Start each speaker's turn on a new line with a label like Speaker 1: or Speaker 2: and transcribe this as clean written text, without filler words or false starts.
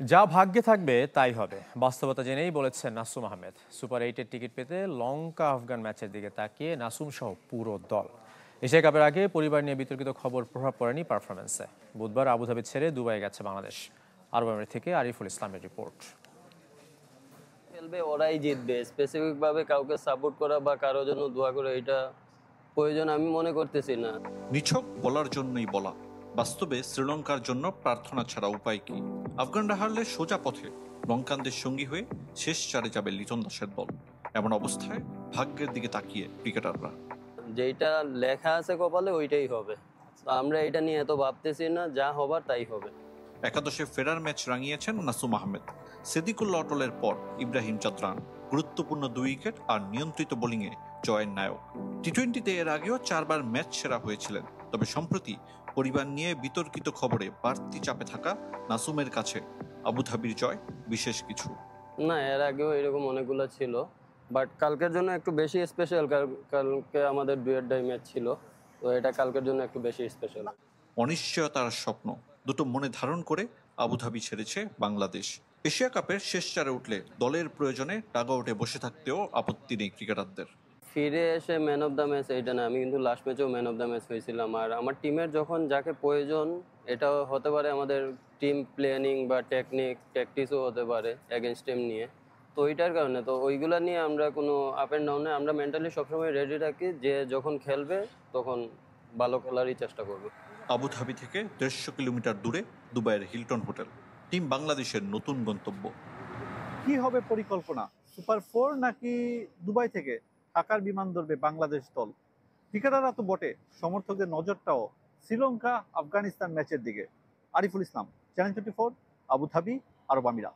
Speaker 1: যা ভাগ্যে থাকবে তাই হবে, বাস্তবতা জেনেই বলেছেন নাসুম আহমেদ। সুপার 8-এর টিকিট পেতে লঙ্কা আফগান ম্যাচের দিকে তাকিয়ে নাসুম সহ পুরো দল। এশিয়া কাপের আগে পরিবার নিয়ে বিতর্কিত খবর প্রভাব পড়েনি পারফরমেন্সে। বুধবার আবুধাবি ছেড়ে দুবাই গেছে বাংলাদেশ। আরব আমিরাত থেকে আরিফুল ইসলামের রিপোর্ট।
Speaker 2: খেলবে ওরাই জিতবে, স্পেসিফিক ভাবে কাউকে সাপোর্ট করা বা কারোর জন্য দোয়া করা এটা প্রয়োজন আমি মনে করতেছি না।
Speaker 3: নিছক বলার জন্যই বলা, বাস্তবে শ্রীলঙ্কার জন্য প্রার্থনা ছাড়া উপায় কি? আফগানরা হারলে সোজা পথে লঙ্কানদের সঙ্গী হয়ে শেষ চারে যাবে লিটন দাসের দল। এমন অবস্থায় ভাগ্যের দিকে তাকিয়ে ক্রিকেটাররা।
Speaker 2: যেটা লেখা আছে কপালে ওইটাই হবে, তো আমরা এটা নিয়ে এত ভাবতেছি না, যা হবার তাই হবে।
Speaker 3: একাদশে ফেরার ম্যাচ রাঙিয়েছেন নাসুম আহমেদ। সিদ্দিকুল্লাহ অটলের পর ইব্রাহিম চাদ্রান গুরুত্বপূর্ণ 2 উইকেট আর নিয়ন্ত্রিত বোলিংয়ে জয়ের নায়ক। টি-20তে এর আগেও 4 বার ম্যাচ সেরা হয়েছিলেন। তবে সম্প্রতি পরিবার নিয়ে বিতর্কিত খবরে বাড়তি চাপে থাকা নাসুমের কাছে আবুধাবির জয় বিশেষ কিছু
Speaker 2: না, এর আগেও এরকম অনেকগুলো ছিল, বাট কালকের জন্য একটু বেশি স্পেশাল। কালকে আমাদের ডুয়েট ডাই ম্যাচ ছিল, তো এটা কালকের জন্য একটু বেশি স্পেশাল।
Speaker 3: অনিশ্চয়তার স্বপ্ন দুটো মনে ধারণ করে আবুধাবি ছেড়েছে বাংলাদেশ। এশিয়া কাপের শেষ চারে উঠলে দলের প্রয়োজনে ডাগআউটে বসে থাকতেও আপত্তি নেই ক্রিকেটারদের।
Speaker 2: ফিরে এসে ম্যান অফ দ্য ম্যাচ এইটা না, আমি কিন্তু লাস্ট ম্যাচেও ম্যান অফ দ্য ম্যাচ হয়েছিলাম। আর আমার টিমের যখন যাকে প্রয়োজন, এটা হতে পারে আমাদের টিম প্ল্যানিং বা ট্যাকটিসও হতে পারে এগেনস্ট টিম নিয়ে। তো ওইটার কারণে তো ওইগুলা নিয়ে আমরা কোনো আপ অ্যান্ড ডাউনে আমরা মেন্টালি সবসময় রেডি রাখি, যে যখন খেলবে তখন ভালো খেলারই চেষ্টা করবে।
Speaker 3: আবুধাবি থেকে 150 কিলোমিটার দূরে দুবাইয়ের হিলটন হোটেল টিম বাংলাদেশের নতুন গন্তব্য।
Speaker 4: কি হবে পরিকল্পনা? সুপার 4 নাকি দুবাই থেকে ঢাকার বিমান ধরবে বাংলাদেশ দল? ক্রিকেটাররা তো বটে, সমর্থকদের নজরটাও শ্রীলঙ্কা আফগানিস্তান ম্যাচের দিকে। আরিফুল ইসলাম, চ্যানেল 24, আবুধাবি, আরব আমিরাত।